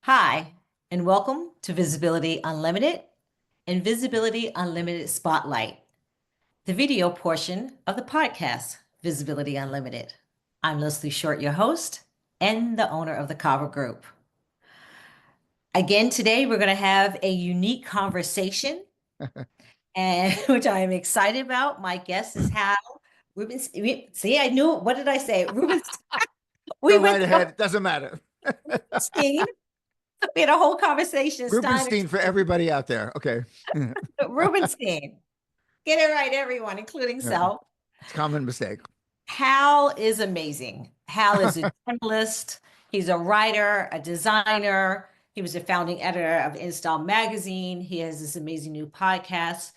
Hi, and welcome to Visibility Unlimited and Visibility Unlimited Spotlight, the video portion of the podcast, Visibility Unlimited. I'm Leslie Short, your host and the owner of the Cavu Group. Again, today we're going to have a unique conversation, and which I am excited about. My guest is Hal Rubenstein. See, I knew. What did I say? Rubenstein. We Go went right to ahead. It doesn't matter. Rubenstein. We had a whole conversation. Steiner, Rubenstein for everybody out there. Okay. Rubenstein. Get it right, everyone, including Yeah, self. it's a common mistake. Hal is amazing. Hal is a journalist. He's a writer, a designer. He was a founding editor of InStyle magazine. He has this amazing new podcast.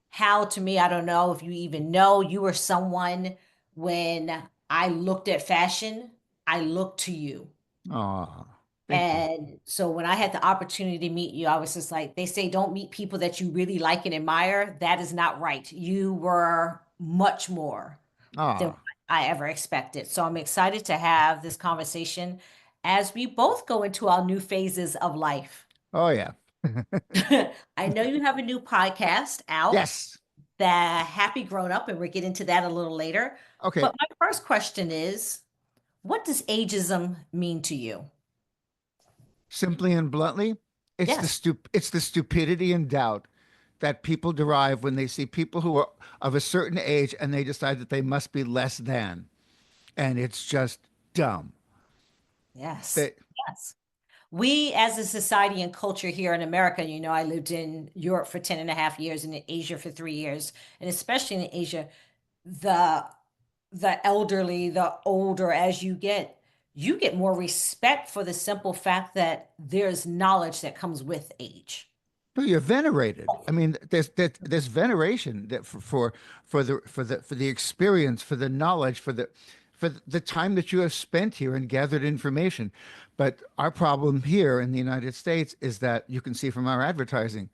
Hal, to me, I don't know if you even know, you were someone when I looked at fashion, I looked to you. Oh, thank you. And so when I had the opportunity to meet you, I was just like, they say don't meet people that you really like and admire. That is not right. You were much more than what Oh, I ever expected. So I'm excited to have this conversation as we both go into our new phases of life. oh yeah. I know you have a new podcast out, Yes. the Happy Grownup, and we'll get into that a little later. Okay. But my first question is, what does ageism mean to you? Simply and bluntly, Yes. it's the stupidity and doubt that people derive when they see people who are of a certain age and they decide that they must be less than. And it's just dumb. Yes. They, Yes. We as a society and culture here in America, I lived in Europe for 10 and a half years and in Asia for 3 years. And especially in Asia, the the elderly, the older as you get more respect for the simple fact that there's knowledge that comes with age. no, you're venerated. I mean, there's veneration that for the experience, for the knowledge, for the time that you have spent here and gathered information. But our problem here in the United States is that you can see from our advertising,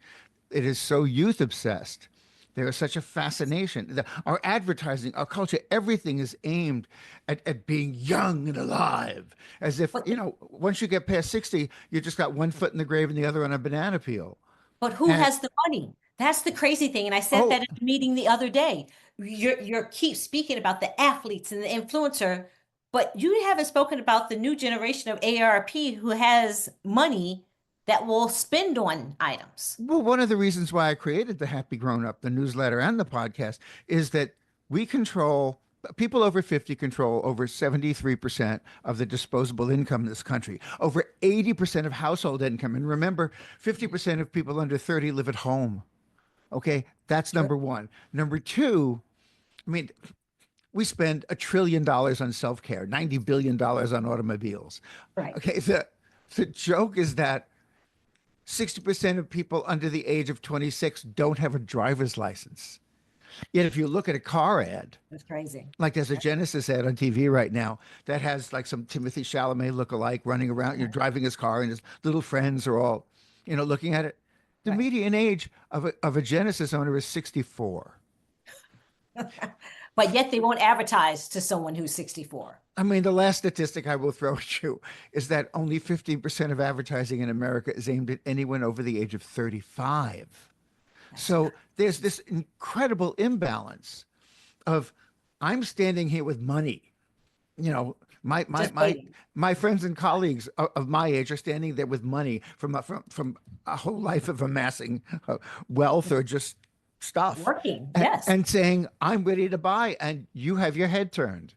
it is so youth obsessed. There is such a fascination. Our advertising, our culture, everything is aimed at being young and alive. As if, But once you get past 60, you just got one foot in the grave and the other on a banana peel. But who And has the money? That's the crazy thing. And I said oh, that at a meeting the other day. You're keep speaking about the athletes and the influencer, but you haven't spoken about the new generation of ARP who has money that will spend on items. well, one of the reasons why I created the Happy Grown Up, the newsletter and the podcast, is that we control people over 50 control over 73% of the disposable income in this country, over 80% of household income. And remember, 50% of people under 30 live at home. Okay, that's Sure. number one. Number two, I mean, we spend $1 trillion on self-care, $90 billion on automobiles. Right. Okay, the joke is that 60% of people under the age of 26 don't have a driver's license. Yet if you look at a car ad, That's crazy. like there's a Genesis ad on TV right now that has like some Timothy Chalamet look-alike running around, you're driving his car and his little friends are all, looking at it. The Right. median age of a Genesis owner is 64. But yet they won't advertise to someone who's 64. I mean, the last statistic I will throw at you is that only 15% of advertising in America is aimed at anyone over the age of 35. That's So there's this incredible imbalance of I'm standing here with money. You know, my my just my waiting, my friends and colleagues of my age are standing there with money from a whole life of amassing wealth or just stuff, working. Yes. and saying I'm ready to buy, and you have your head turned.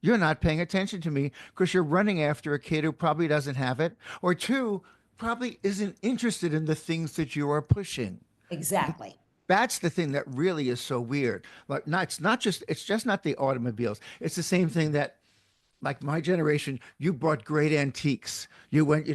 You're not paying attention to me because you're running after a kid who probably doesn't have it, or two, probably isn't interested in the things that you are pushing. Exactly. That's the thing that really is so weird. Like, it's just not the automobiles. It's the same thing that, like my generation, you bought great antiques. You went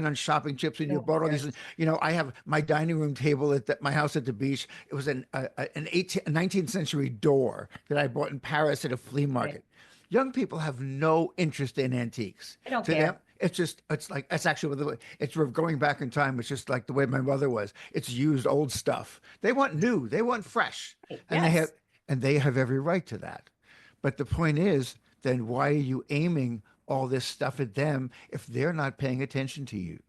on shopping trips and you Oh, bought all these. yes. I have my dining room table my house at the beach. It was a 19th century door that I bought in Paris at a flea Right. market. Young people have no interest in antiques. I don't To them, care. it's actually it's we're going back in time. It's just like the way my mother was. It's used old stuff. They want new. They want fresh, and Yes. they have every right to that. But the point is, then why are you aiming all this stuff at them if they're not paying attention to you?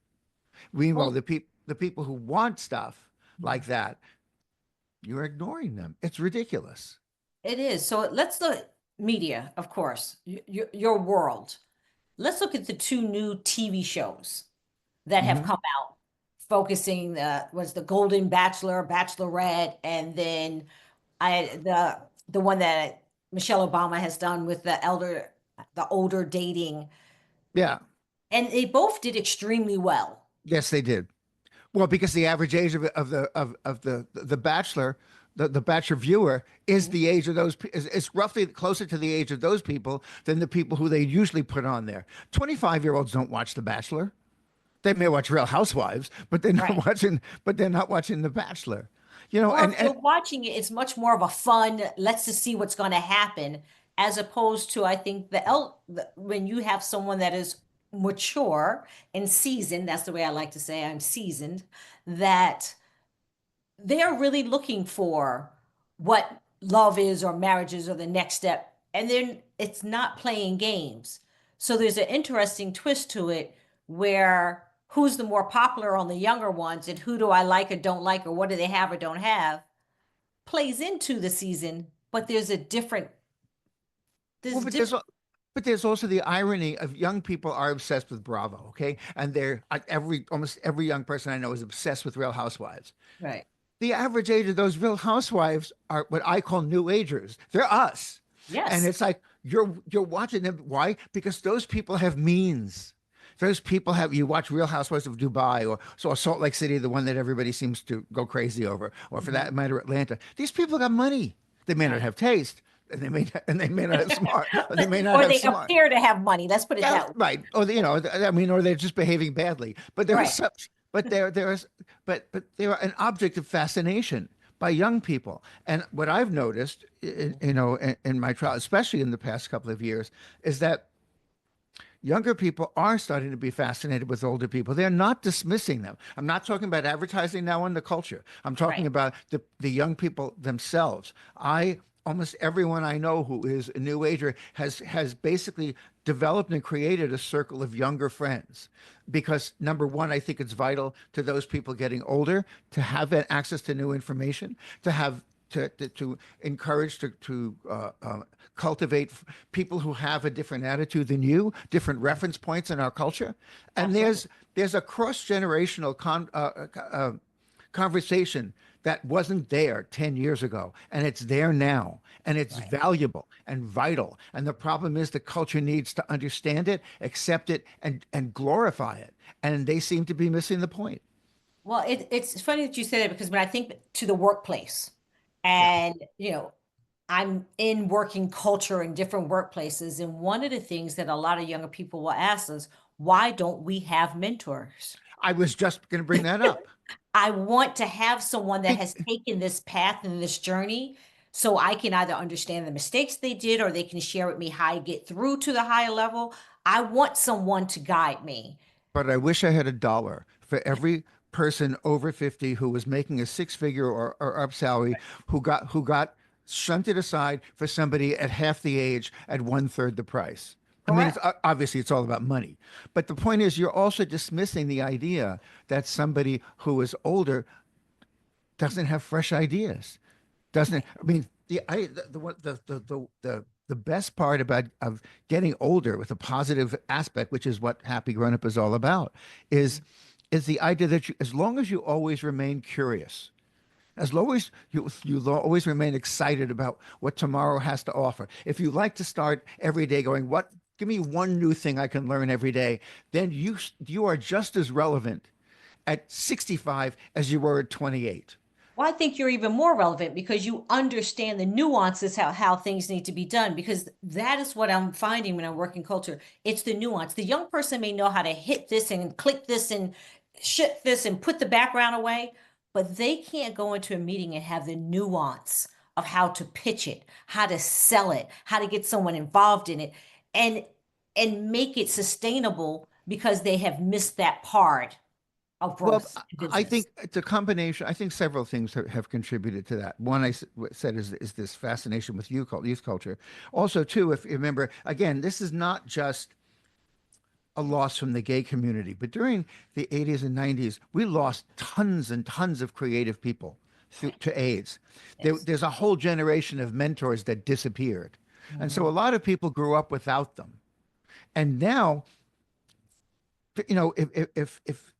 Meanwhile, Well, the people who want stuff like that, you're ignoring them. It's ridiculous. it is. So let's look media, of course, your world. Let's look at the two new TV shows that have Hmm. come out, focusing was the Golden Bachelor, Bachelorette, and then the one that Michelle Obama has done with the older dating, Yeah. and they both did extremely well. Yes, they did. Well, because the average age of the Bachelor, the Bachelor viewer is Mhm. the age of those. Is roughly closer to the age of those people than the people who they usually put on there. 25-year-olds don't watch The Bachelor. They may watch Real Housewives, but they're Right. not watching. But they're not watching The Bachelor. You know, Or if and they're watching it, it's much more of a fun, let's just see what's going to happen, as opposed to, I think, when you have someone that is mature and seasoned, that's the way I like to say I'm seasoned, that they're really looking for what love is or marriage is or the next step. And then it's not playing games. So there's an interesting twist to it where who's the more popular on the younger ones and who do I like or don't like or what do they have or don't have plays into the season, but well, there's different, but there's also the irony of young people are obsessed with Bravo, okay, and they're almost every young person I know is obsessed with Real Housewives. right. The average age of those Real Housewives are what I call new agers. They're us. And Yes. it's like you're watching them. Why? Because those people have means. Those people have you watch Real Housewives of Dubai or Salt Lake City, the one that everybody seems to go crazy over, or for Mhm. that matter, Atlanta. These people got money. They may not Right. have taste, and they may not have smart, or they may not Or have they smart. appear to have money. Let's put it Yeah, that way. right. Or you know, I mean, or they're just behaving badly. But there is Right. such, but there is, but they are an object of fascination by young people. And what I've noticed, you know, in my trial, especially in the past couple of years, is that younger people are starting to be fascinated with older people. They're not dismissing them. I'm not talking about advertising now in the culture. I'm talking Right. about the young people themselves. I almost everyone I know who is a new ager has basically developed and created a circle of younger friends because number one, I think it's vital to those people getting older to have that access to new information, to have to encourage to cultivate people who have a different attitude than you, different reference points in our culture, and Absolutely. there's a cross generational conversation that wasn't there 10 years ago, and it's there now, and it's Right. valuable and vital. And the problem is the culture needs to understand it, accept it, and glorify it. And they seem to be missing the point. Well, it's funny that you say that because when I think to the workplace Yeah. and, I'm in working culture in different workplaces, and one of the things that a lot of younger people will ask us, why don't we have mentors? I was just going to bring that up. I want to have someone that Be- has taken this path and this journey so I can either understand the mistakes they did or they can share with me how I get through to the higher level. I want someone to guide me. But I wish I had a dollar for every person over 50 who was making a six-figure or up salary who got shunted aside for somebody at half the age at one-third the price. I mean, Correct. obviously it's all about money, but the point is you're also dismissing the idea that somebody who is older doesn't have fresh ideas. Doesn't I mean the best part about of getting older with a positive aspect, which is what Happy Grownup is all about, is is the idea that as long as you always remain curious, as long as you always remain excited about what tomorrow has to offer. If you like to start every day going, what give me one new thing I can learn every day, then you are just as relevant at 65 as you were at 28. Well, I think you're even more relevant because you understand the nuances how things need to be done. Because that is what I'm finding when I'm working culture. It's the nuance. The young person may know how to hit this and click this and shift this and put the background away, but they can't go into a meeting and have the nuance of how to pitch it, how to sell it, how to get someone involved in it, and and make it sustainable because they have missed that part of Well, growth in I business. think it's a combination. I think several things have contributed to that. One said is this fascination with youth culture. Also, too, if you remember, again, this is not just a loss from the gay community. But during the 80s and 90s, we lost tons and tons of creative people Right. to AIDS. Yes. There's a whole generation of mentors that disappeared. And so Hmm. a lot of people grew up without them. And now, if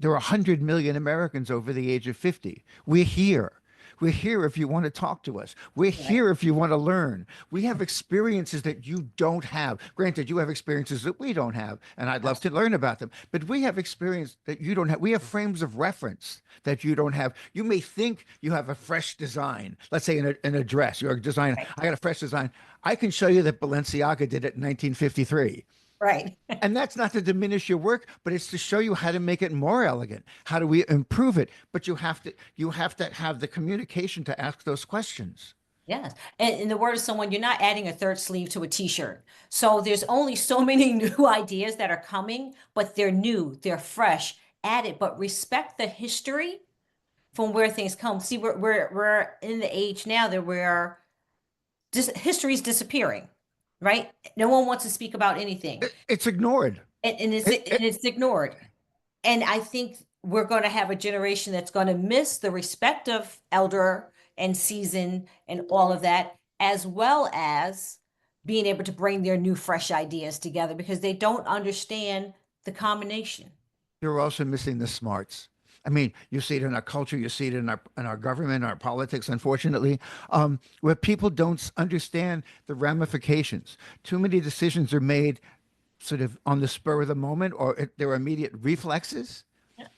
there are 100 million Americans over the age of 50, we're here. We're here if you want to talk to us. We're Right. here if you want to learn. We have experiences that you don't have. Granted, you have experiences that we don't have, and I'd love to learn about them. But we have experience that you don't have. We have frames of reference that you don't have. You may think you have a fresh design. Let's say in a dress, you're a designer. Right. I got a fresh design. I can show you that Balenciaga did it in 1953. Right. And that's not to diminish your work, but it's to show you how to make it more elegant. How do we improve it? But you have to have the communication to ask those questions. Yes. And in the word of someone, you're not adding a third sleeve to a t-shirt. So there's only so many new ideas that are coming, but they're new, they're fresh, added, but respect the history from where things come. See, we're in the age now that where history's disappearing, right? No one wants to speak about anything. It's ignored. And it's It, and it's ignored. And I think we're going to have a generation that's going to miss the respect of elder and season and all of that, as well as being able to bring their new, fresh ideas together because they don't understand the combination. you're also missing the smarts. I mean, you see it in our culture, you see it in our government, our politics, unfortunately, where people don't understand the ramifications. Too many decisions are made sort of on the spur of the moment, or their immediate reflexes.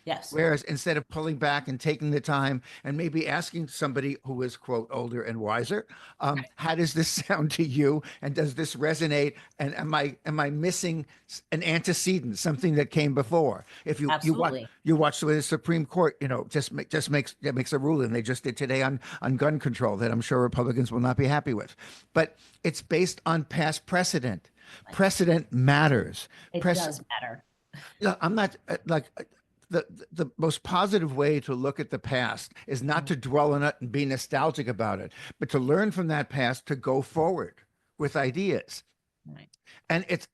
Yes, Whereas instead of pulling back and taking the time and maybe asking somebody who is, quote, older and wiser, how does this sound to you? And does this resonate? And am I missing an antecedent, something that came before? If absolutely. you watch the way the Supreme Court, makes a ruling they just did today on gun control that I'm sure Republicans will not be happy with. But it's based on past precedent. Precedent matters. It Prec- does matter. yeah, I'm not the most positive way to look at the past is not to dwell on it and be nostalgic about it, but to learn from that past to go forward with ideas. Right. And it's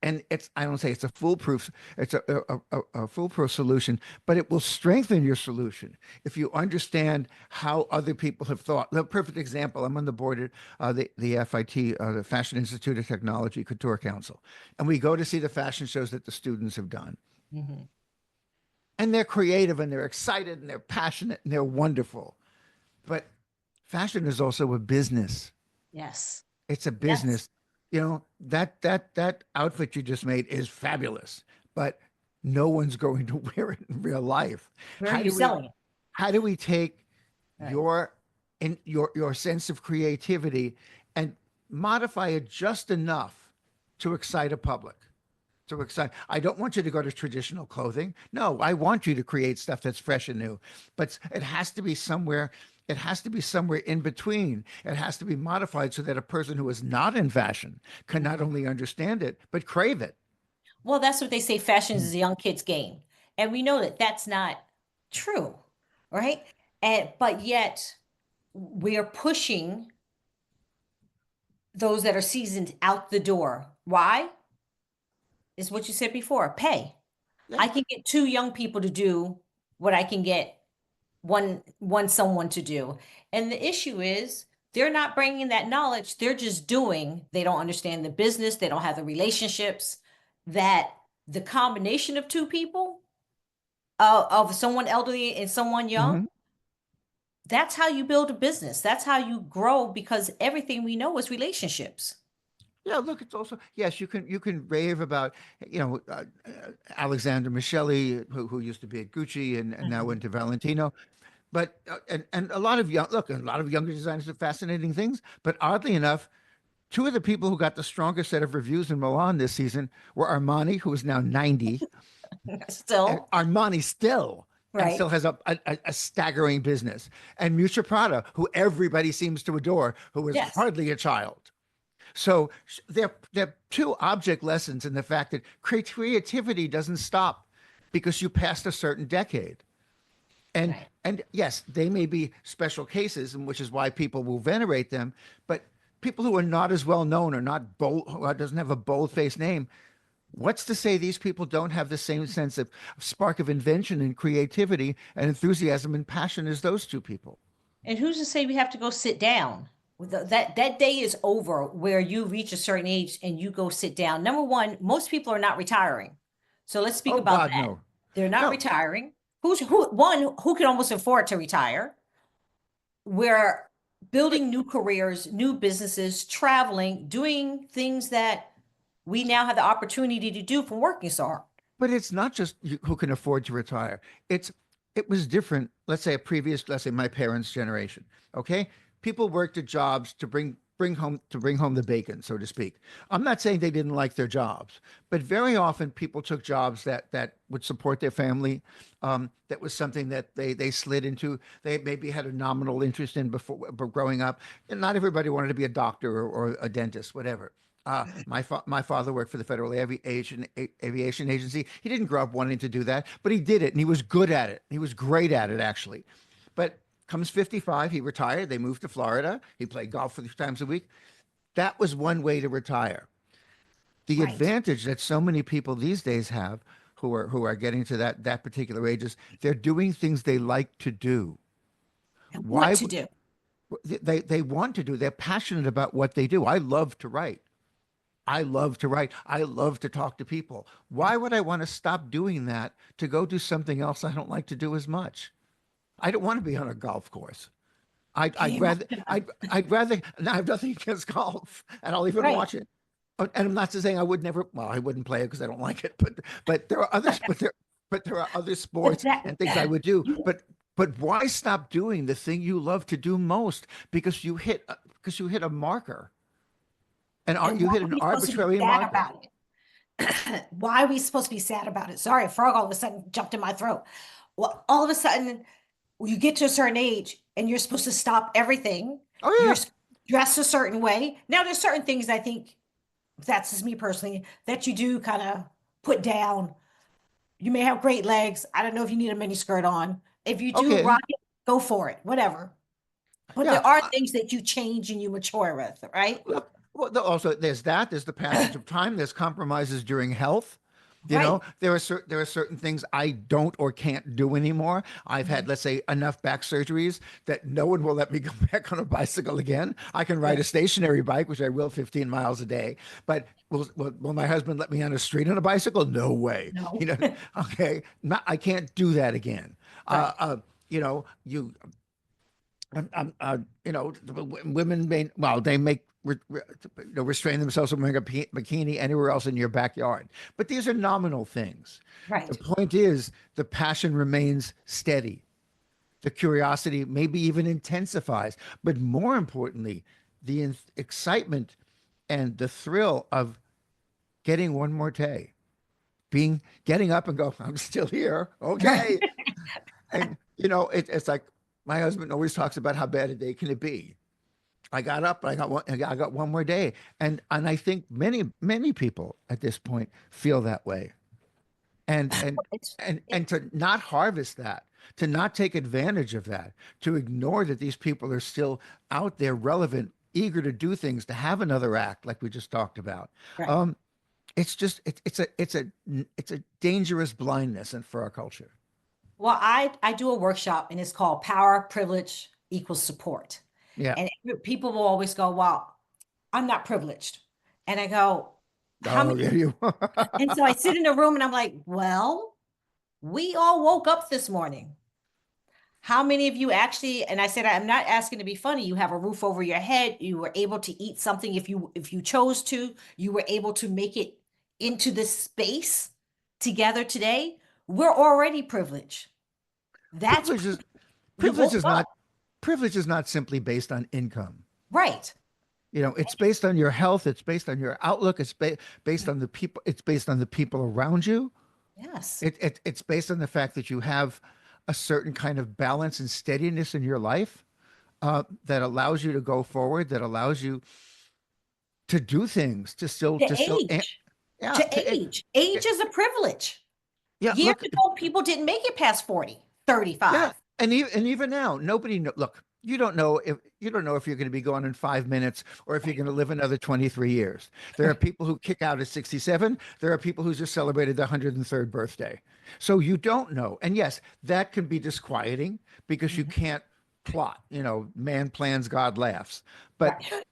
I don't say it's a foolproof it's a foolproof solution, but it will strengthen your solution if you understand how other people have thought. The perfect example, I'm on the board at the FIT, the Fashion Institute of Technology Couture Council, and we go to see the fashion shows that the students have done. Mhm. And they're creative and they're excited and they're passionate and they're wonderful. But fashion is also a business. Yes. It's a Yes. business. That outfit you just made is fabulous, but no one's going to wear it in real life. Where are How you do we selling it? how do we take Right. your sense of creativity and modify it just enough to excite a public? To excite. I don't want you to go to traditional clothing. No, I want you to create stuff that's fresh and new. But it has to be somewhere. It has to be somewhere in between. It has to be modified so that a person who is not in fashion can not Mhm. only understand it but crave it. Well, that's what they say fashion is a young kid's game. And we know that that's not true, right? And but yet we are pushing those that are seasoned out the door. Why? Is what you said before, pay. Yeah. I can get two young people to do what I can get one someone to do. And the issue is they're not bringing that knowledge. They're just doing. They don't understand the business. They don't have the relationships that the combination of two people, of someone elderly and someone young, Hmm. that's how you build a business. That's how you grow because everything we know is relationships. Yeah. Look, it's also yes. You can rave about Alexander Michele, who used to be at Gucci and now Mhm. went to Valentino. But and a lot of younger designers have fascinating things. But oddly enough, two of the people who got the strongest set of reviews in Milan this season were Armani, who is now 90, and Still, Armani still and right? still has a staggering business, and Miuccia Prada, who everybody seems to adore, who is Yes. hardly a child. So they're two object lessons in the fact that creativity doesn't stop because you passed a certain decade. And Right. and yes, they may be special cases, and which is why people will venerate them. But people who are not as well known or not bold, who doesn't have a bold faced name, What's to say these people don't have the same sense of spark of invention and creativity and enthusiasm and passion as those two people? And who's to say we have to go sit down? That day is over where you reach a certain age and you go sit down. Number one, most people are not retiring. So let's speak Oh about God, that. no. They're not No, retiring. Who can almost afford to retire? We're but building new careers, new businesses, traveling, doing things that we now have the opportunity to do from working so hard. but it's not just who can afford to retire. It was different. Let's say my parents' generation. Okay, people worked at jobs to bring home the bacon, so to speak. I'm not saying they didn't like their jobs, but very often people took jobs that would support their family. That was something that they slid into. They maybe had a nominal interest in before growing up. And not everybody wanted to be a doctor or a dentist, whatever. My father worked for the Federal Aviation Agency. He didn't grow up wanting to do that, but he did it, and he was good at it. He was great at it, actually. But comes 55, he retired. They moved to Florida. He played golf 3 times a week. That was one way to retire. The Right. advantage that so many people these days have, who are getting to that particular age, is they're doing things they like to do. And what Why to do? they want to do? They're passionate about what they do. I love to write. I love to write. I love to talk to people. Why would I want to stop doing that to go do something else I don't like to do as much? I don't want to be on a golf course. I'd Game rather I'd rather. And I have nothing against golf, and I'll even Right. watch it. And I'm not saying I would never. Well, I wouldn't play it because I don't like it. But there are others. But there are other But sports that and things I would do. you But why stop doing the thing you love to do most because you hit a marker and and you why hit are an we supposed to be arbitrary sad marker. about it? Why are we supposed to be sad about it? Sorry, a frog all of a sudden jumped in my throat. Well, all of a sudden, you get to a certain age and you're supposed to stop everything. Oh You're yeah. dressed a certain way. Now, there's certain things I think that's just me personally that you do kind of put down. You may have great legs. I don't know if you need a mini skirt on. If you do Okay. rock it, go for it, whatever. But Yeah. there are things that you change and you mature with, right? Look, well, also there's that. There's the passage of time. There's compromises during health. You know, Right. there are certain things I don't or can't do anymore. I've had, Mhm. let's say, enough back surgeries that no one will let me go back on a bicycle again. I can ride a Right. stationary bike, which I will 15 miles a day, but will my husband let me on the street on a bicycle? No way. You No. know, okay, I can't do that again. Uh, Right. uh, you know, women may, well, they make restrain themselves from wearing a bikini anywhere else in your backyard. But these are nominal things. The Right. point is, the passion remains steady. The curiosity maybe even intensifies. But more importantly, the excitement and the thrill of getting one more day, getting up and go, I'm still here. Right. Okay. And it's like my husband always talks about how bad a day can it be. I got up, I got one more day, and I think many people at this point feel that way, and and It's and to not harvest that, to not take advantage of that, to ignore that these people are still out there, relevant, eager to do things, to have another act like we just talked about. right. Um, it's a dangerous blindness, and for our culture. Well, I do a workshop and it's called Power Privilege Equals Support. Yeah. And people will always go, well, I'm not privileged. And I go, how Oh, many? yeah, you. And so I sit in a room and I'm like, well, we all woke up this morning. How many of you actually, and I said, I'm not asking to be funny. You have a roof over your head. You were able to eat something if you chose to. You were able to make it into this space together today. We're already privileged. That's Privilege is you privilege woke is up. not privilege is not simply based on income. Right. It's based on your health. It's based on your outlook. Based on the people. It's based on the people around you. Yes. It's based on the fact that you have a certain kind of balance and steadiness in your life that allows you to go forward. That allows you to do things. To To still, age. yeah, To age. Age is a privilege. yeah. Years Look, ago, people didn't make it past 40, yeah, 35. and even now, nobody. Look. you don't know if you're going to be gone in 5 minutes or if you're going to live another 23 years. There are Right. people who kick out at 67. There are people who just celebrated their 103rd birthday. So you don't know. And yes, that can be disquieting because you Mhm. can't plot. Man plans, God laughs. But Right.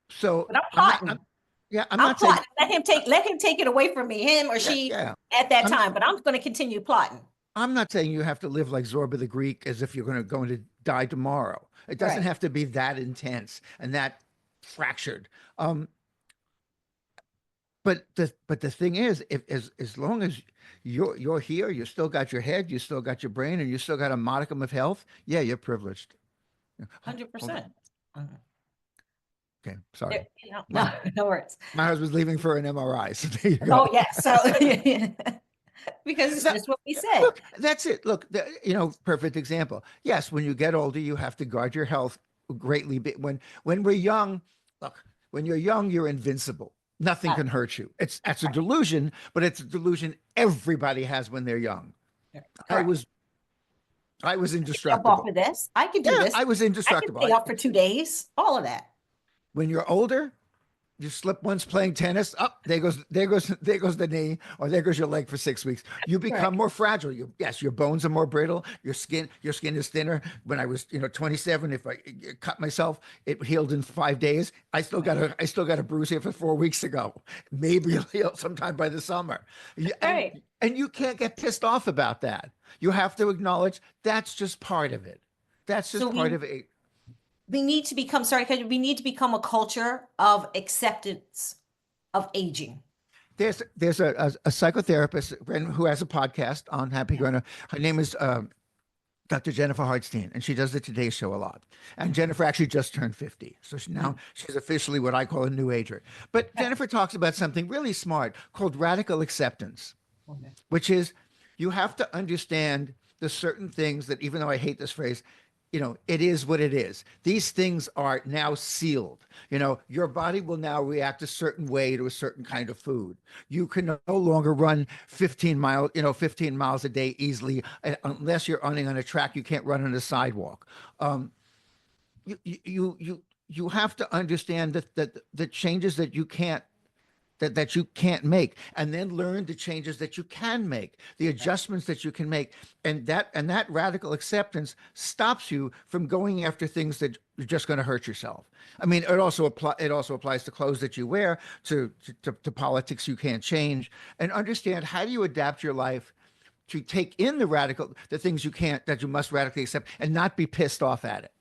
so But I'm I'm not, plotting. yeah, I'm I'm not saying, plotting. Let him take it away from me, him or yeah, she yeah. at that I'm time. But I'm going to continue plotting. I'm not saying you have to live like Zorba the Greek as if you're going to die tomorrow. It doesn't Right. have to be that intense and that fractured. Um, but the thing is, if as long as you're here, you still got your head, you still got your brain, and you still got a modicum of health. Yeah, you're privileged. Hold on. 100%. Mhm. Okay, sorry. My No, no worries. my husband's leaving for an MRI, so there you Oh, go. yeah. So, because it's No, just what we said. look, that's it. Look, perfect example. Yes, when you get older, you have to guard your health greatly. When we're young, look, when you're young, you're invincible. Nothing Uh, can hurt you. That's a right. delusion, but it's a delusion everybody has when they're young. Right. I Correct. was I was Jump off indestructible. of this. I can do Yeah, this. I was I can indestructible. stay up for 2 days. All of that. When you're older, you slip once playing tennis. Up there goes the knee, or there goes your leg for 6 weeks. You Right. become more fragile. Yes, your bones are more brittle. Your skin is thinner. When I was 27, if I cut myself, it healed in 5 days. I still got a bruise here for 4 weeks ago. Maybe it'll heal sometime by the summer. And Right. and you can't get pissed off about that. You have to acknowledge that's just part of it. That's So just part we of it. we need to become sorry, because we need to become a culture of acceptance of aging. There's a psychotherapist who has a podcast on Happy Yeah. Grownup. Her name is Dr. Jennifer Hartstein, and she does the Today Show a lot. And Jennifer actually just turned 50, so she's officially what I call a new ager. But Jennifer talks about something really smart called radical acceptance, Okay. which is you have to understand the certain things that, even though I hate this phrase, it is what it is. These things are now sealed. Your body will now react a certain way to a certain kind of food. You can no longer run 15 miles a day easily unless you're running on a track. You can't run on a sidewalk. You have to understand that the changes that you can't make, and then learn the changes that you can make, the adjustments that you can make. And that radical acceptance stops you from going after things that you're just going to hurt yourself. I mean, it also applies to clothes that you wear, to politics you can't change. And understand, how do you adapt your life to take in the things that you must radically accept, and not be pissed off at it.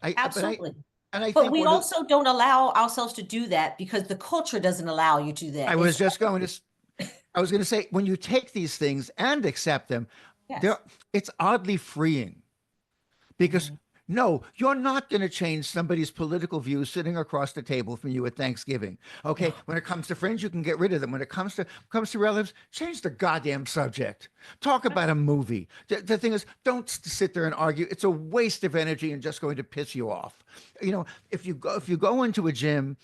I but I Absolutely. and I But think we one of also don't allow ourselves to do that because the culture doesn't allow you to do I that. was It's just going to I was going to say, when you take these things and accept them, yes. there it's oddly freeing, because Mhm. no, you're not going to change somebody's political views sitting across the table from you at Thanksgiving. Okay, No. when it comes to friends, you can get rid of them. When it comes to relatives, change the goddamn subject. Talk about a movie. The thing is, don't sit there and argue. It's a waste of energy and just going to piss you off. If you go into a gym.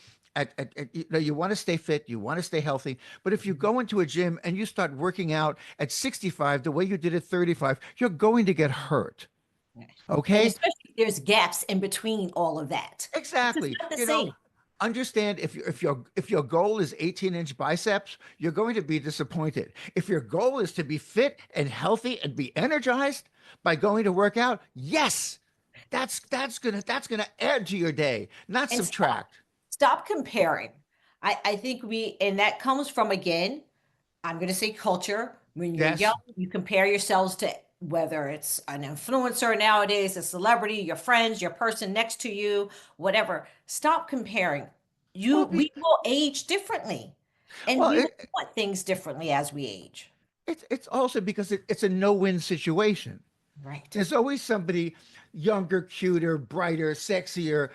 You want to stay fit, you want to stay healthy, but if you go into a gym and you start working out at 65 the way you did at 35, you're going to get hurt. Right. And Okay. especially if there's gaps in between all of that. It's just Exactly. not the same. Understand, if your goal is 18-inch biceps, you're going to be disappointed. If your goal is to be fit and healthy and be energized by going to work out, yes, that's gonna add to your day, not And subtract. stop comparing. I think and that comes from, again, I'm going to say culture. When you're young, Yes. you compare yourselves to whether it's an influencer nowadays, a celebrity, your friends, your person next to you, whatever. Stop comparing. Well, We will age differently, and well, we will it, want things differently as we age. it's also because it's a no-win situation. Right. There's always somebody younger, cuter, brighter, sexier,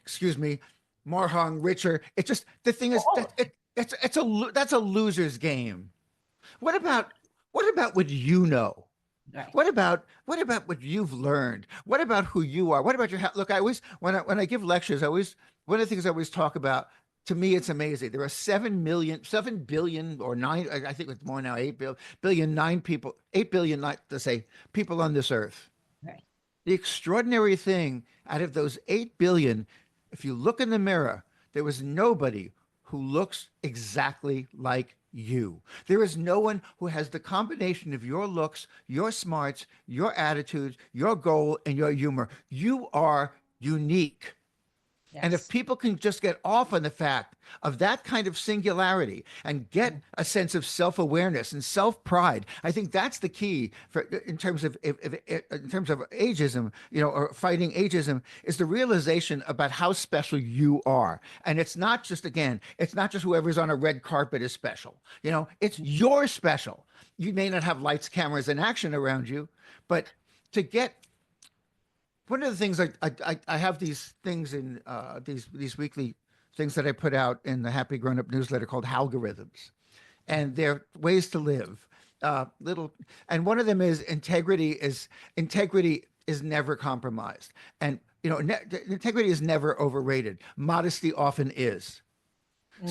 excuse me, more hung, richer. It's just, the thing is Oh, that that's a loser's game. What about what you know? right. What about what you've learned? What about who you are? What about look? I always, when I give lectures, one of the things I always talk about. To me, it's amazing. There are 7 billion or nine. I think it's more now. 8 billion, 9 people, 8 billion, not to say, people on this earth. Right. The extraordinary thing out of those 8 billion, if you look in the mirror, there was nobody who looks exactly like you. There is no one who has the combination of your looks, your smarts, your attitudes, your goal, and your humor. You are unique. And if Yes. people can just get off on the fact of that kind of singularity and get a sense of self-awareness and self-pride, I think that's the key for in terms of in terms of ageism, or fighting ageism, is the realization about how special you are. And it's not just, again, it's not just whoever's on a red carpet is special. It's you're special. You may not have lights, cameras, and action around you, but to get one of the things I have these things in these weekly things that I put out in the Happy Grownup newsletter called Algorithms, and they're ways to live. Little, and one of them is integrity is never compromised, and integrity is never overrated. Modesty often is. I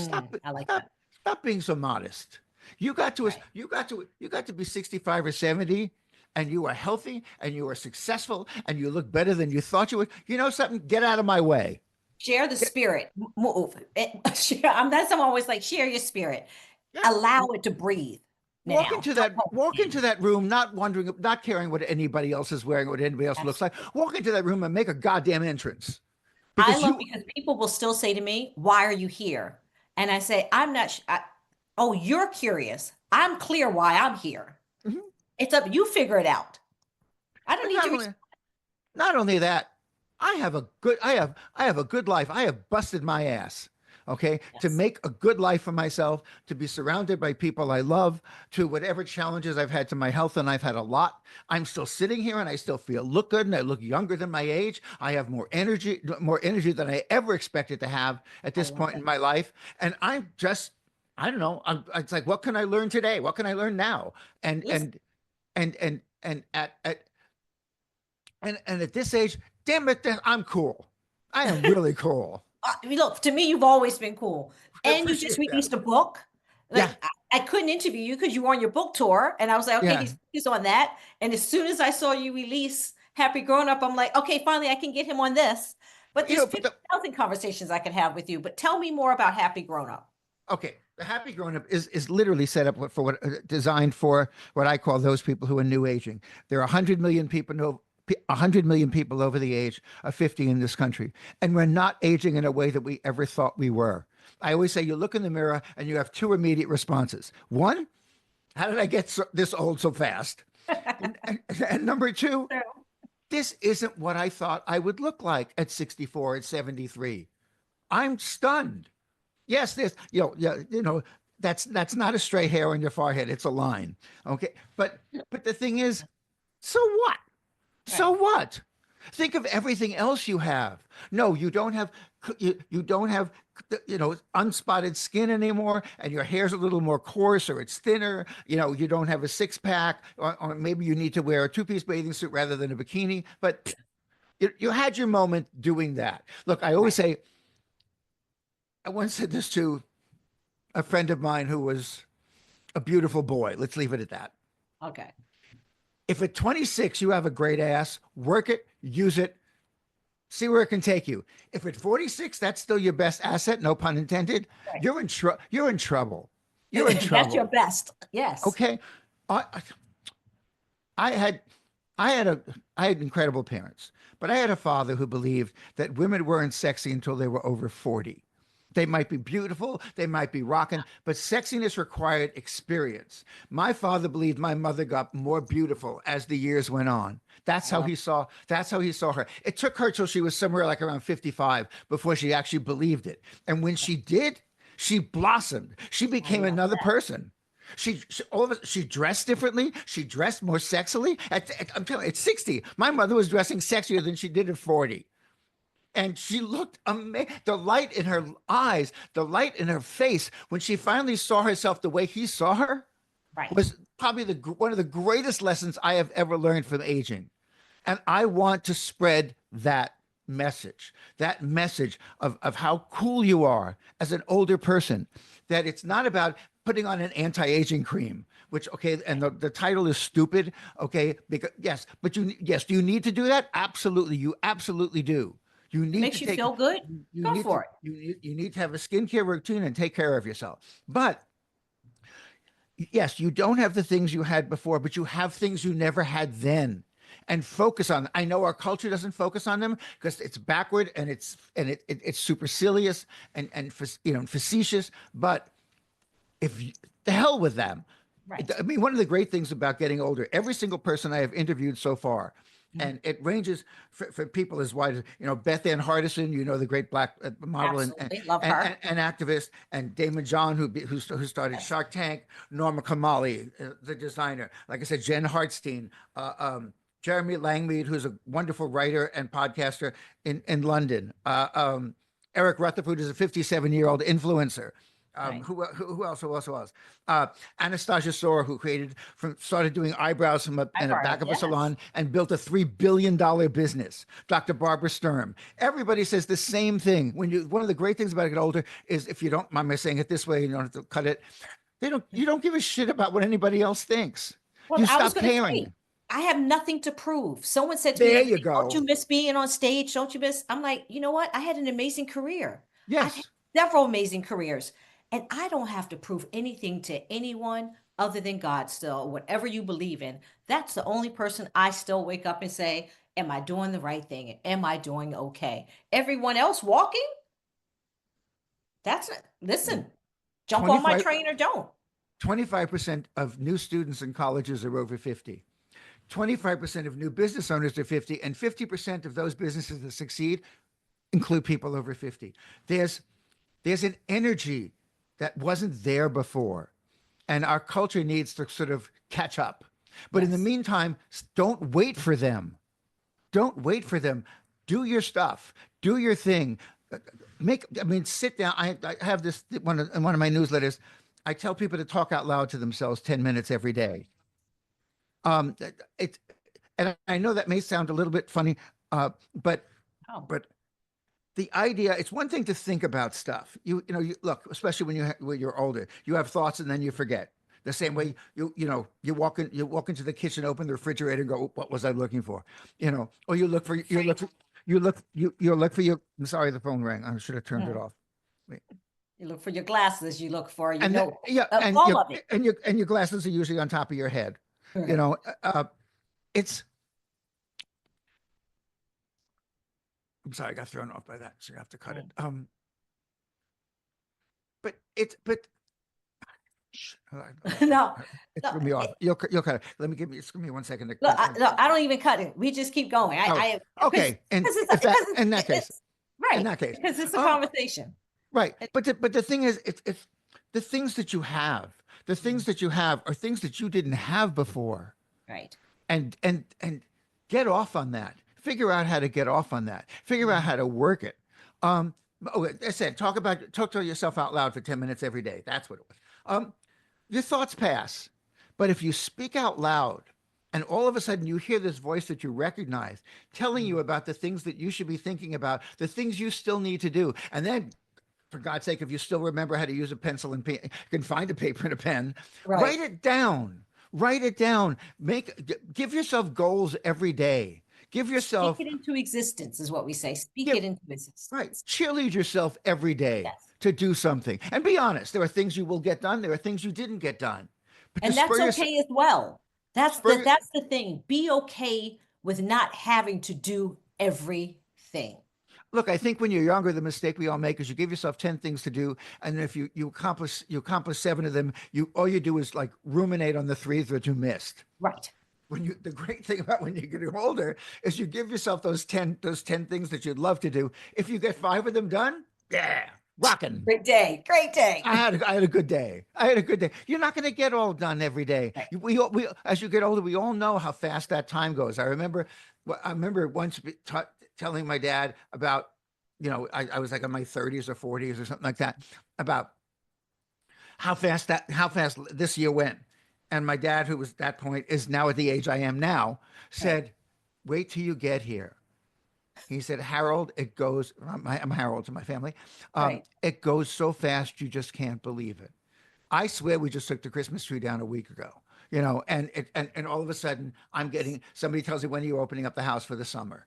like Stop that. stop being so modest. You got to Right. you got to be 65 or 70, and you are healthy and you are successful and you look better than you thought you would. You know something? Get out of my way. Share the spirit. Move. Share, that's I'm always like, share your spirit. Yeah. Allow it to breathe now. Don't hold Walk it into in. that room, not wondering, not caring what anybody else is wearing, what anybody else looks like. Absolutely. Walk into that room and make a goddamn entrance. I Because love you because people will still say to me, "Why are you here?" And I say, "I'm not. Oh, you're curious. I'm clear why I'm here. Mhm. It's up. You figure it out. I don't And need your." not only that, I have a good life. I have busted my ass. Okay, to Yes, make a good life for myself, to be surrounded by people I love, to whatever challenges I've had to my health, and I've had a lot. I'm still sitting here and I still look good and I look younger than my age. I have more energy than I ever expected to have at I this love point in that. my life. And I don't know. It's like, what can I learn today? What can I learn now? And Listen, and and at this age, damn it, then I'm cool. I am really cool. I mean, look, to me, you've always been cool. I And you just appreciate that. released a book. Yeah, Like I couldn't interview you because you were on your book tour. And I was like, okay, yeah. he's on that. And as soon as I saw you release Happy Grown Up, I'm like, okay, finally I can get him on this. But But there's but the 50,000 conversations I could have with you. But tell me more about Happy Grown Up. okay, the Happy Grown Up is literally set up for what designed for what I call those people who are new aging. There are 100 million people. No, 100 million people over the age of 50 in this country, and we're not aging in a way that we ever thought we were. I always say you look in the mirror and you have two immediate responses. One, how did I get this old so fast? And number two, this isn't what I thought I would look like at 64, at 73. I'm stunned. Yes, this, yeah, that's not a stray hair on your forehead. It's a line. Okay. But the thing is, so what? So Right. what? Think of everything else you have. No, you don't have unspotted skin anymore, and your hair's a little more coarse or it's thinner. You don't have a six pack, or maybe you need to wear a two-piece bathing suit rather than a bikini. But you had your moment doing that. Look, I always Right. say, I once said this to a friend of mine who was a beautiful boy. Let's leave it at that. Okay. If at 26 you have a great ass, work it, use it, see where it can take you. If at 46 that's still your best asset, no pun intended, Right. you're in trouble. You're in That's your trouble. best. Yes. Okay? I I had I had a I had incredible parents, but I had a father who believed that women weren't sexy until they were over 40. They might be beautiful, they might be rocking, but sexiness required experience. My father believed my mother got more beautiful as the years went on. I love That's how he saw her. It took her till she was somewhere like around 55 before she actually believed it. And when she did, she blossomed. She I became love another that. person. She dressed differently. She dressed more sexily. I'm telling you, at 60, my mother was dressing sexier than she did at 40. And she looked amazing. The light in her eyes, the light in her face, when she finally saw herself the way he saw her, Right. was probably one of the greatest lessons I have ever learned from aging. And I want to spread that message of how cool you are as an older person, that it's not about putting on an anti-aging cream, which okay, and the title is stupid. Okay, because yes, but yes, do you need to do that? Absolutely, you absolutely do. You It need to makes you take feel good. you Go need to for it. you need to have a skincare routine and take care of yourself. But yes, you don't have the things you had before, but you have things you never had then. And focus on. I know our culture doesn't focus on them because it's backward and it's supercilious and facetious. But if you, the hell with them. Right. I mean, one of the great things about getting older, every single person I have interviewed so far, Mhm. and it ranges for people as wide as Beth Ann Hardison, the great black model Absolutely. Love her. and activist, and Damon John, who started Yes. Shark Tank, Norma Kamali, the designer, like I said, Jen Hartstein, Jeremy Langmead, who's a wonderful writer and podcaster in London, Eric Rutherford is a 57-year-old influencer. Right. Who else? Who else? Who else? Anastasia Sora, who started doing eyebrows in the Eyebrows. back of a Yes. salon and built a $3 billion business. Dr. Barbara Sturm. Everybody says the same thing. One of the great things about getting older is, if you don't mind me saying it this way, you don't have to cut it. You don't give a shit about what anybody else thinks. Well, You I was stop going to say, caring. I have nothing to prove. Someone said to me the There other you day, "Don't go. you miss being on stage? Don't you miss?" I'm like, you know what? I had an amazing career. I've had Yes. several amazing careers, and I don't have to prove anything to anyone other than God still, whatever you believe in. That's the only person I still wake up and say, am I doing the right thing? Am I doing okay? Everyone else walking, that's it. Listen, jump on my 25, train or don't. 25% of new students in colleges are over 50. 25% of new business owners are 50, and 50% of those businesses that succeed include people over 50. There's there's an energy that wasn't there before, and our culture needs to sort of catch up. But in the Yes. meantime, don't wait for them. Don't wait for them. Do your stuff. Do your thing. I mean, sit down. I have this in one of my newsletters. I tell people to talk out loud to themselves 10 minutes every day. Um, it, and I know that may sound a little bit funny, but Oh, but the idea, it's one thing to think about stuff. You look, especially when you're older, you have thoughts and then you forget. The same mhm. way you walk into the kitchen, open the refrigerator, and go, "What was I looking for?" Or you look for your. I'm sorry, the phone rang. I should have turned it Hmm. off. Wait. You look for your glasses, you look for your And the, notebook, yeah, all of it. and your glasses are usually on top of your head. You Right. know, it's. I'm sorry, I got thrown off by that, so you have to cut it. Mm. But No, it no, threw me off. You'll cut it. Just give me 1 second. look, I don't even cut it. We just keep going. Oh, Because okay. And it's, because it's, it's in right, that case, because it's a um, conversation. right. It- But the thing is, if the things that you have, the things Mhm. that you have are things that you didn't have before, Right. and get off on that. Figure out how to get off on that. Figure out Mhm. how to work it. Um, I said, talk to yourself out loud for 10 minutes every day. That's what it was. Your thoughts pass, but if you speak out loud, and all of a sudden you hear this voice that you recognize telling you Mhm. about the things that you should be thinking about, the things you still need to do, and then for God's sake, if you still remember how to use a pencil and pen, you can find a paper and a pen, Right. write it down. Write it down. Give yourself goals every day. Give Speak yourself it into existence is what we say. Speak give it into right. existence. Cheerlead yourself every day Yes. to do something. And be honest. There are things you will get done. There are things you didn't get done. But to And that's spur yourself okay as well. spur That's the thing. Be okay with not having to do everything. look, I think when you're younger, the mistake we all make is you give yourself 10 things to do, and if you accomplish seven of them, you all you do is like ruminate on the three that you missed. Right. The great thing about when you're getting older is you give yourself those ten things that you'd love to do. If you get five of them done, yeah, rocking. Great day. Great day. I had a good day. I had a good day. You're not going to get all done every day. Right. We as you get older, we all know how fast that time goes. I remember once telling my dad about, I was like in my 30s or 40s or something like that, about how fast this year went. And my dad, who was at that point is now at the age I am now, Right. said, "Wait till you get here." He said, "Harold, it goes." I'm Harold to my family. Right. It goes so fast you just can't believe it. I swear we just took the Christmas tree down a week ago, and all of a sudden I'm getting somebody tells me when are you opening up the house for the summer.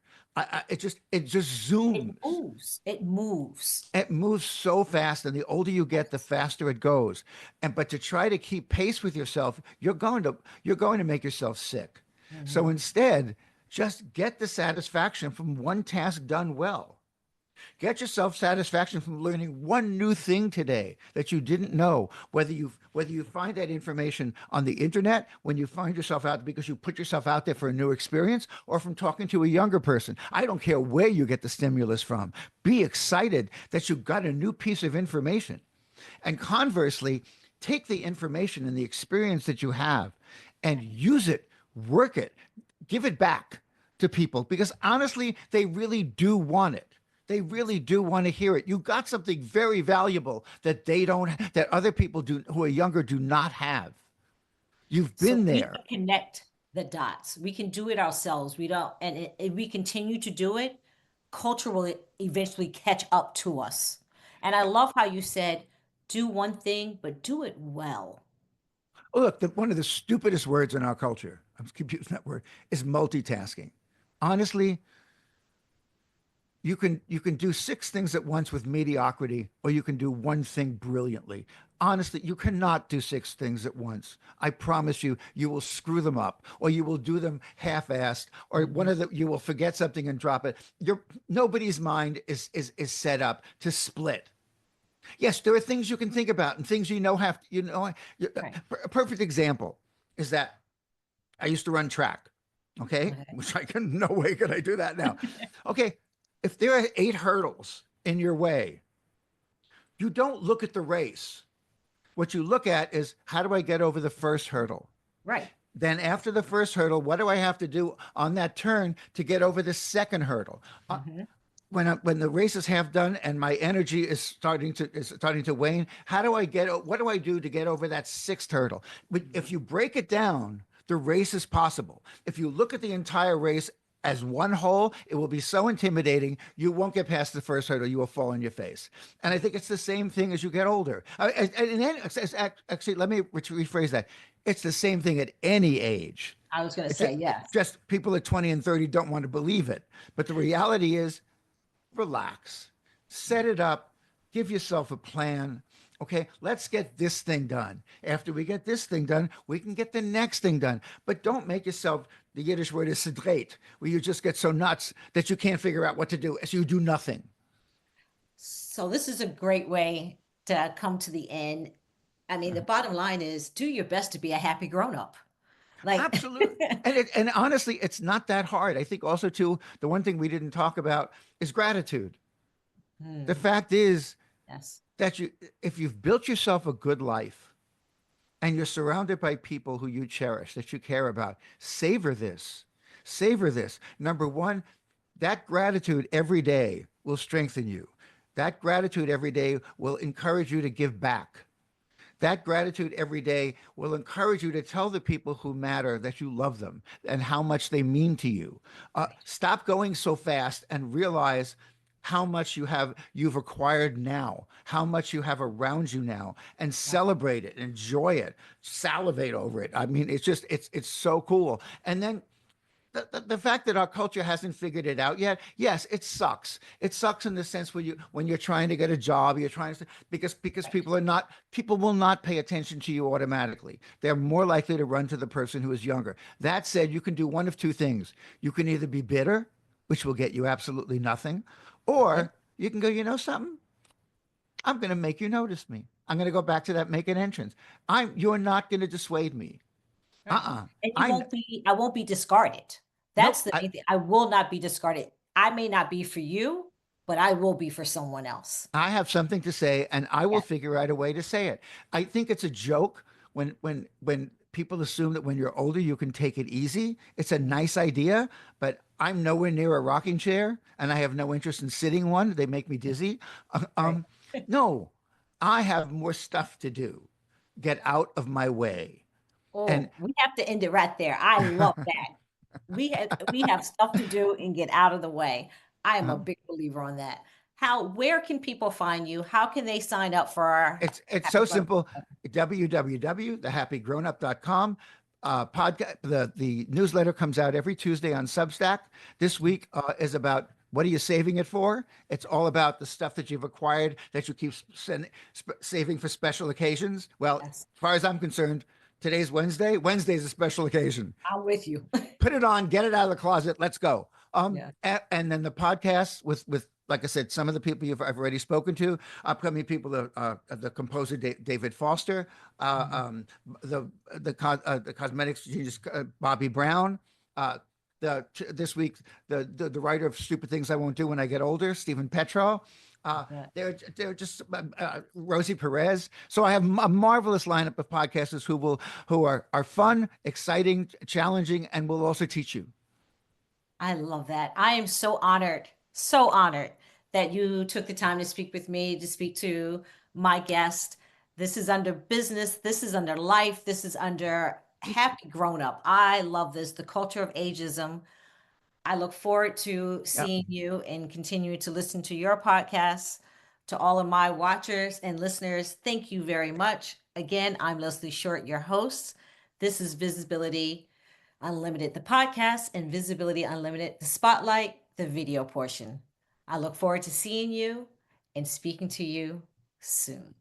It just It zooms. moves. It moves. It moves so fast, and the older you get, the faster it goes. But to try to keep pace with yourself, you're going to make yourself sick. So Mhm. instead, just get the satisfaction from one task done well. Get yourself satisfaction from learning one new thing today that you didn't know. Whether you find that information on the internet, when you find yourself out because you put yourself out there for a new experience, or from talking to a younger person. I don't care where you get the stimulus from. Be excited that you got a new piece of information. And conversely, take the information and the experience that you have and use it, work it, give it back to people because honestly, they really do want it. They really do want to hear it. You got something very valuable that they don't, that other people do who are younger do not have. You've So been we there. can connect the dots. We can do it ourselves. We don't, and if we continue to do it, culture will eventually catch up to us. And I love how you said, do one thing, but do it well. Oh, look, one of the stupidest words in our culture, I keep using that word, is multitasking. Honestly, you can do six things at once with mediocrity, or you can do one thing brilliantly. Honestly, you cannot do six things at once. I promise you, you will screw them up, or you will do them half-assed, or Mhm. you will forget something and drop it. Nobody's mind is set up to split. Yes, there are things you can think about and things Right. A perfect example is that I used to run track, okay? Okay. Which I can, no way can I do that now. Okay, if there are 8 hurdles in your way, you don't look at the race. What you look at is how do I get over the first hurdle? Right. Then after the first hurdle, what do I have to do on that turn to get over the second hurdle? Mhm. When the race is half done and my energy is starting to wane, how do I get what do I do to get over that sixth hurdle? But if Mhm. you break it down, the race is possible. If you look at the entire race as one whole, it will be so intimidating. You won't get past the first hurdle. You will fall on your face. And I think it's the same thing as you get older. And then, actually, let me rephrase that. It's the same thing at any age. I was going to It's say yes. just people at 20 and 30 don't want to believe it. But the reality is, relax, set it up, give yourself a plan. Okay, let's get this thing done. After we get this thing done, we can get the next thing done. But don't make yourself, the Yiddish word is sedreit, where you just get so nuts that you can't figure out what to do, so you do nothing. So this is a great way to come to the end. I mean, the bottom line is do your best to be a happy grown up. Like, Absolutely. And honestly, it's not that hard. I think also too, the one thing we didn't talk about is gratitude. The hmm, fact is yes, that if you've built yourself a good life, and you're surrounded by people who you cherish, that you care about. Savor this. Savor this. Number one, that gratitude every day will strengthen you. That gratitude every day will encourage you to give back. That gratitude every day will encourage you to tell the people who matter that you love them and how much they mean to you. right, Stop going so fast and realize how much you've acquired now, how much you have around you now, and right. celebrate it, enjoy it, salivate over it. I mean, it's so cool. And then the fact that our culture hasn't figured it out yet, yes, it sucks. It sucks in the sense when you're trying to get a job, you're trying to because Right. people will not pay attention to you automatically. They're more likely to run to the person who is younger. That said, you can do one of two things. You can either be bitter, which will get you absolutely nothing, Okay. or you can go, you know something? I'm going to make you notice me. I'm going to go back to that make an entrance. You're not going to dissuade me. Right. Uh-uh. And you I won't be, I won't be discarded. That's Nope. the main thing. I will not be discarded. I may not be for you, but I will be for someone else. I have something to say and I will Yeah. figure out a way to say it. I think it's a joke when people assume that when you're older you can take it easy. It's a Mhm. nice idea, but I'm nowhere near a rocking chair and I have no interest in sitting one. They make me dizzy. Uh, Right. Um, no, I have more stuff to do. Get out of my way. And Oh, we have to end it right there. I love that. We have stuff to do and get out of the way. I am a uh, big believer on that. How, where can people find you? How can they sign up for our It's Happy so Grownup? simple. www.thehappygrownup.com. Podcast. The newsletter comes out every Tuesday on Substack. This week is about what are you saving it for? It's all about the stuff that you've acquired that you keep saving for special occasions. Well, Yes, as far as I'm concerned, today's Wednesday. Wednesday's a special occasion. I'm with you. Put it on, get it out of the closet. Let's go. Yeah. And then the podcast with like I said, some of the people I've already spoken to, upcoming people, the composer David Foster, uh, Mhm. um, the cosmetics genius Bobby Brown, this week the writer of Stupid Things I Won't Do When I Get Older, Stephen Petrov. Uh, Yeah. they're just Rosie Perez. So I have a marvelous lineup of podcasters who are fun, exciting, challenging, and will also teach you. I love that. I am so honored that you took the time to speak with me, to speak to my guest. This is under business, this is under life, this is under Happy Grown Up. I love this, the culture of ageism. I look forward to Yep. seeing you and continuing to listen to your podcasts. To all of my watchers and listeners, thank you very much. Again, I'm Leslie Short, your host. This is Visibility Unlimited, the podcast, and Visibility Unlimited, the spotlight, the video portion. I look forward to seeing you and speaking to you soon.